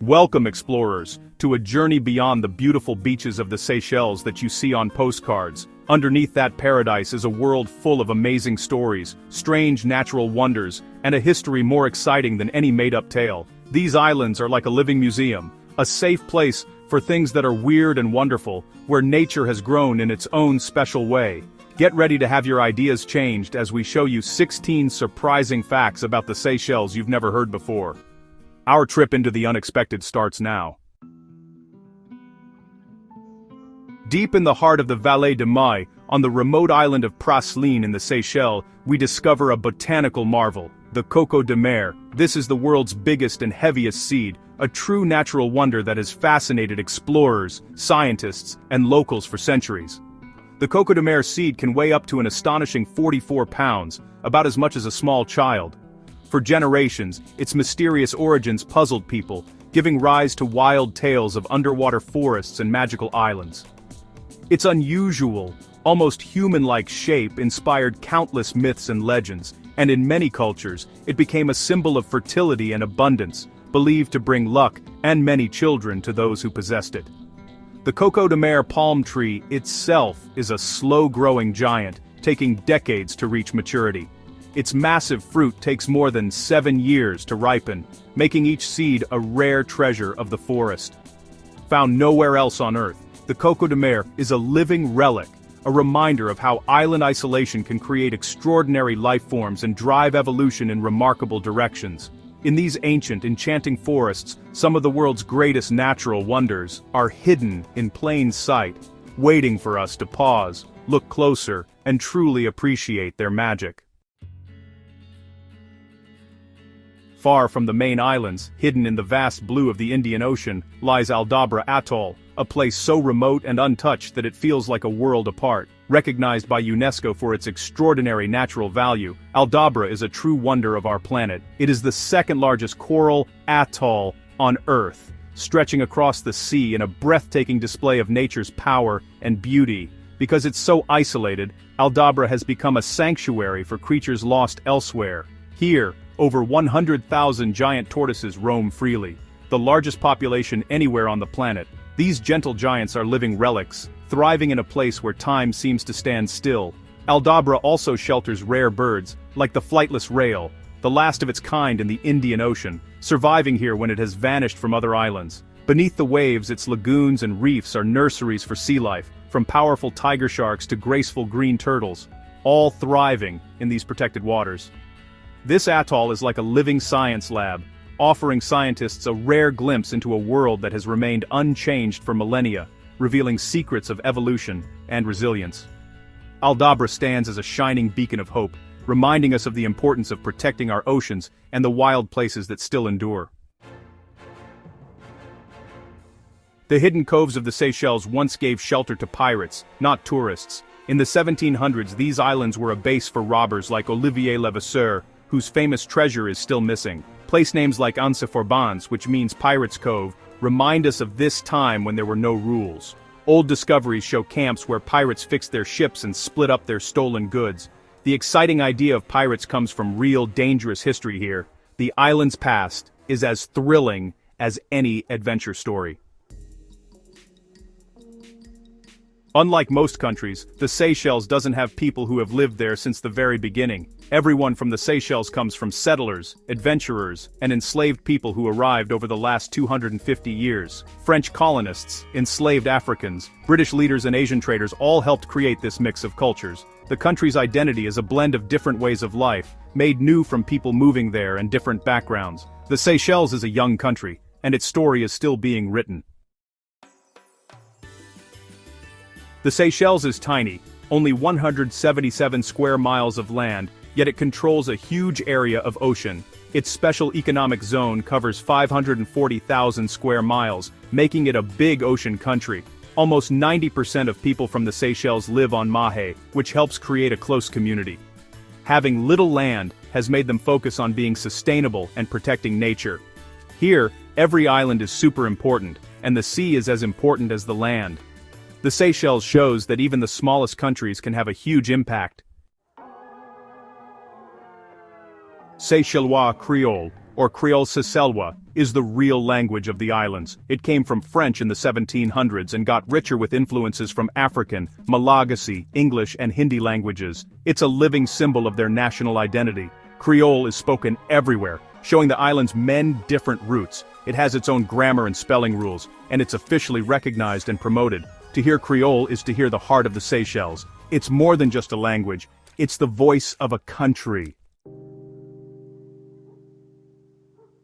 Welcome, explorers, to a journey beyond the beautiful beaches of the Seychelles that you see on postcards. Underneath that paradise is a world full of amazing stories, strange natural wonders, and a history more exciting than any made-up tale. These islands are like a living museum, a safe place for things that are weird and wonderful, where nature has grown in its own special way. Get ready to have your ideas changed as we show you 16 surprising facts about the Seychelles you've never heard before. Our trip into the unexpected starts now. Deep in the heart of the Vallée de Mai, on the remote island of Praslin in the Seychelles, we discover a botanical marvel, the coco de mer. This is the world's biggest and heaviest seed, a true natural wonder that has fascinated explorers, scientists, and locals for centuries. The coco de mer seed can weigh up to an astonishing 44 pounds, about as much as a small child. For generations, its mysterious origins puzzled people, giving rise to wild tales of underwater forests and magical islands. Its unusual, almost human-like shape inspired countless myths and legends, and in many cultures, it became a symbol of fertility and abundance, believed to bring luck and many children to those who possessed it. The coco de mer palm tree itself is a slow-growing giant, taking decades to reach maturity. Its massive fruit takes more than 7 years to ripen, making each seed a rare treasure of the forest. Found nowhere else on Earth, the coco de mer is a living relic, a reminder of how island isolation can create extraordinary life forms and drive evolution in remarkable directions. In these ancient, enchanting forests, some of the world's greatest natural wonders are hidden in plain sight, waiting for us to pause, look closer, and truly appreciate their magic. Far from the main islands, hidden in the vast blue of the Indian Ocean, lies Aldabra Atoll, a place so remote and untouched that it feels like a world apart. Recognized by UNESCO for its extraordinary natural value, Aldabra is a true wonder of our planet. It is the second-largest coral atoll on Earth, stretching across the sea in a breathtaking display of nature's power and beauty. Because it's so isolated, Aldabra has become a sanctuary for creatures lost elsewhere. Here, over 100,000 giant tortoises roam freely, the largest population anywhere on the planet. These gentle giants are living relics, thriving in a place where time seems to stand still. Aldabra also shelters rare birds, like the flightless rail, the last of its kind in the Indian Ocean, surviving here when it has vanished from other islands. Beneath the waves, its lagoons and reefs are nurseries for sea life, from powerful tiger sharks to graceful green turtles, all thriving in these protected waters. This atoll is like a living science lab, offering scientists a rare glimpse into a world that has remained unchanged for millennia, revealing secrets of evolution and resilience. Aldabra stands as a shining beacon of hope, reminding us of the importance of protecting our oceans and the wild places that still endure. The hidden coves of the Seychelles once gave shelter to pirates, not tourists. In the 1700s, these islands were a base for robbers like Olivier Levasseur, whose famous treasure is still missing. Place names like Anse Forbans, which means Pirates Cove, remind us of this time when there were no rules. Old discoveries show camps where pirates fixed their ships and split up their stolen goods. The exciting idea of pirates comes from real dangerous history here. The island's past is as thrilling as any adventure story. Unlike most countries, the Seychelles doesn't have people who have lived there since the very beginning. Everyone from the Seychelles comes from settlers, adventurers, and enslaved people who arrived over the last 250 years. French colonists, enslaved Africans, British leaders and Asian traders all helped create this mix of cultures. The country's identity is a blend of different ways of life, made new from people moving there and different backgrounds. The Seychelles is a young country, and its story is still being written. The Seychelles is tiny, only 177 square miles of land, yet it controls a huge area of ocean. Its special economic zone covers 540,000 square miles, making it a big ocean country. Almost 90% of people from the Seychelles live on Mahe, which helps create a close community. Having little land has made them focus on being sustainable and protecting nature. Here, every island is super important, and the sea is as important as the land. The Seychelles shows that even the smallest countries can have a huge impact. Seychellois Creole. or Creole Seychellois, is the real language of the islands. It came from French in the 1700s and got richer with influences from African, Malagasy, English and Hindi languages. It's a living symbol of their national identity. Creole is spoken everywhere, showing the island's many different roots. It has its own grammar and spelling rules, and it's officially recognized and promoted. To hear Creole is to hear the heart of the Seychelles. It's more than just a language, it's the voice of a country.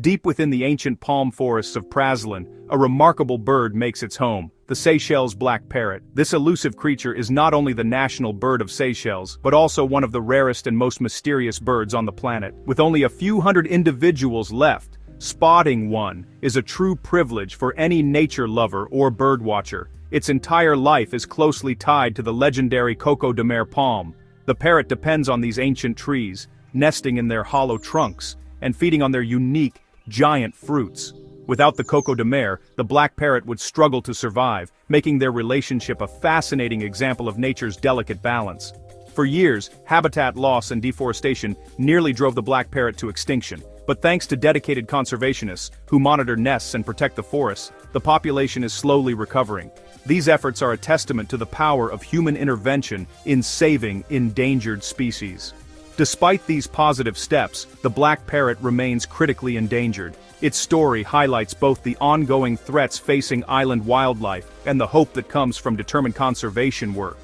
Deep within the ancient palm forests of Praslin, a remarkable bird makes its home, the Seychelles black parrot. This elusive creature is not only the national bird of Seychelles, but also one of the rarest and most mysterious birds on the planet. With only a few hundred individuals left, spotting one is a true privilege for any nature lover or bird watcher. Its entire life is closely tied to the legendary Coco de Mer palm. The parrot depends on these ancient trees, nesting in their hollow trunks, and feeding on their unique, giant fruits. Without the Coco de Mer, the black parrot would struggle to survive, making their relationship a fascinating example of nature's delicate balance. For years, habitat loss and deforestation nearly drove the black parrot to extinction, but thanks to dedicated conservationists who monitor nests and protect the forests, the population is slowly recovering. These efforts are a testament to the power of human intervention in saving endangered species. Despite these positive steps, the black parrot remains critically endangered. Its story highlights both the ongoing threats facing island wildlife and the hope that comes from determined conservation work.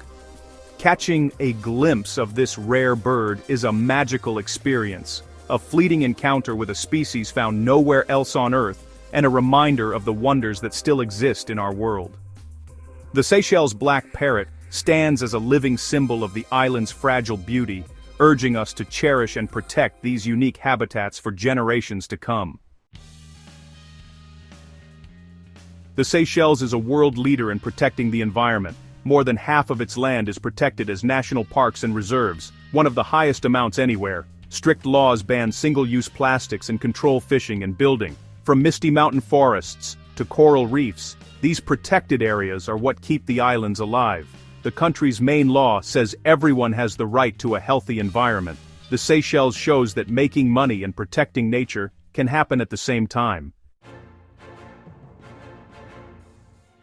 Catching a glimpse of this rare bird is a magical experience, a fleeting encounter with a species found nowhere else on Earth, and a reminder of the wonders that still exist in our world. The Seychelles black parrot stands as a living symbol of the island's fragile beauty, urging us to cherish and protect these unique habitats for generations to come. The Seychelles is a world leader in protecting the environment. More than half of its land is protected as national parks and reserves, one of the highest amounts anywhere. Strict laws ban single-use plastics and control fishing and building. From misty mountain forests to coral reefs, these protected areas are what keep the islands alive. The country's main law says everyone has the right to a healthy environment. The Seychelles shows that making money and protecting nature can happen at the same time.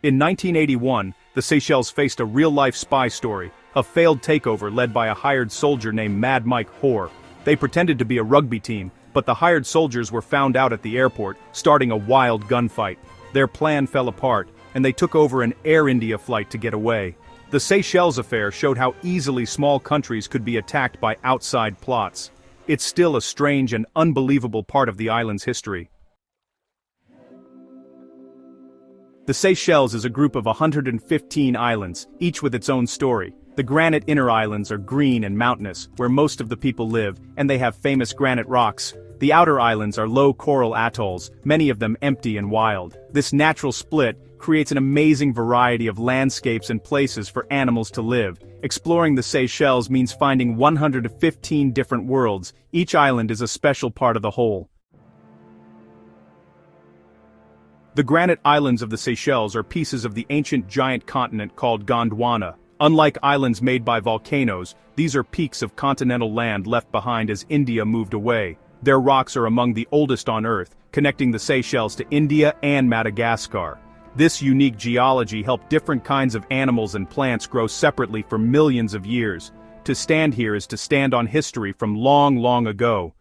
In 1981, the Seychelles faced a real-life spy story, a failed takeover led by a hired soldier named Mad Mike Hoare. They pretended to be a rugby team, but the hired soldiers were found out at the airport, starting a wild gunfight. Their plan fell apart, and they took over an Air India flight to get away. The Seychelles affair showed how easily small countries could be attacked by outside plots. It's still a strange and unbelievable part of the island's history. The Seychelles is a group of 115 islands, each with its own story. The granite inner islands are green and mountainous, where most of the people live, and they have famous granite rocks. The outer islands are low coral atolls, many of them empty and wild. This natural split creates an amazing variety of landscapes and places for animals to live. Exploring the Seychelles means finding 115 different worlds. Each island is a special part of the whole. The granite islands of the Seychelles are pieces of the ancient giant continent called Gondwana. Unlike islands made by volcanoes, these are peaks of continental land left behind as India moved away. Their rocks are among the oldest on Earth, connecting the Seychelles to India and Madagascar. This unique geology helped different kinds of animals and plants grow separately for millions of years. To stand here is to stand on history from long, long ago.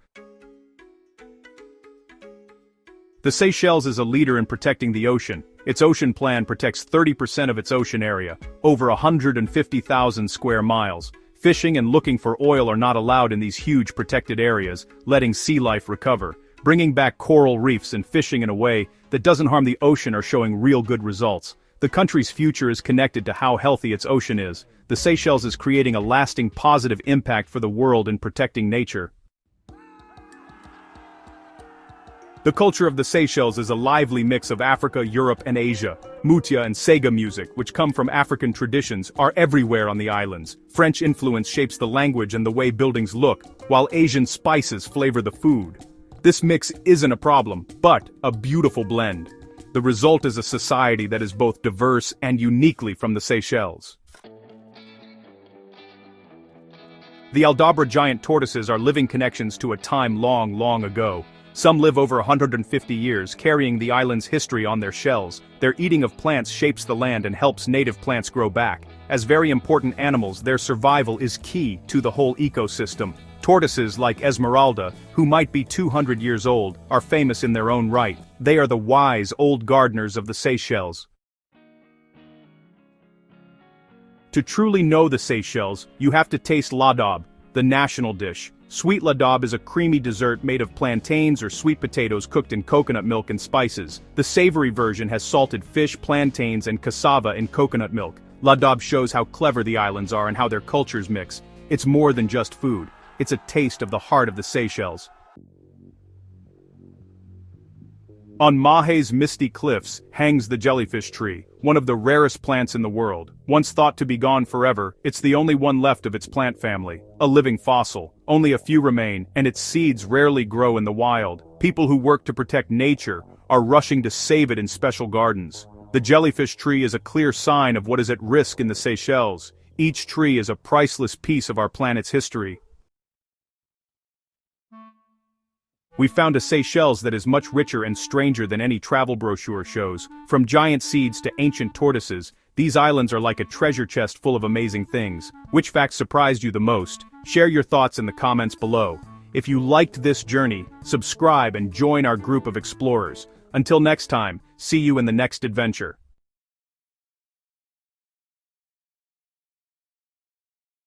The Seychelles is a leader in protecting the ocean. Its ocean plan protects 30% of its ocean area, over 150,000 square miles. Fishing and looking for oil are not allowed in these huge protected areas, letting sea life recover. Bringing back coral reefs and fishing in a way that doesn't harm the ocean are showing real good results. The country's future is connected to how healthy its ocean is. The Seychelles is creating a lasting positive impact for the world in protecting nature. The culture of the Seychelles is a lively mix of Africa, Europe, and Asia. Mutia and Sega music, which come from African traditions, are everywhere on the islands. French influence shapes the language and the way buildings look, while Asian spices flavor the food. This mix isn't a problem, but a beautiful blend. The result is a society that is both diverse and uniquely from the Seychelles. The Aldabra giant tortoises are living connections to a time long, long ago. Some live over 150 years, carrying the island's history on their shells. Their eating of plants shapes the land and helps native plants grow back. As very important animals, their survival is key to the whole ecosystem. Tortoises like Esmeralda, who might be 200 years old, are famous in their own right. They are the wise old gardeners of the Seychelles. To truly know the Seychelles, you have to taste ladab, the national dish. Sweet ladab is a creamy dessert made of plantains or sweet potatoes cooked in coconut milk and spices. The savory version has salted fish, plantains, and cassava in coconut milk. Ladab shows how clever the islands are and how their cultures mix. It's more than just food. It's a taste of the heart of the Seychelles. On Mahe's misty cliffs hangs the jellyfish tree, one of the rarest plants in the world. Once thought to be gone forever, it's the only one left of its plant family. A living fossil. Only a few remain, and its seeds rarely grow in the wild. People who work to protect nature are rushing to save it in special gardens. The jellyfish tree is a clear sign of what is at risk in the Seychelles. Each tree is a priceless piece of our planet's history. We found a Seychelles that is much richer and stranger than any travel brochure shows. From giant seeds to ancient tortoises, these islands are like a treasure chest full of amazing things. Which fact surprised you the most? Share your thoughts in the comments below. If you liked this journey, subscribe and join our group of explorers. Until next time, see you in the next adventure.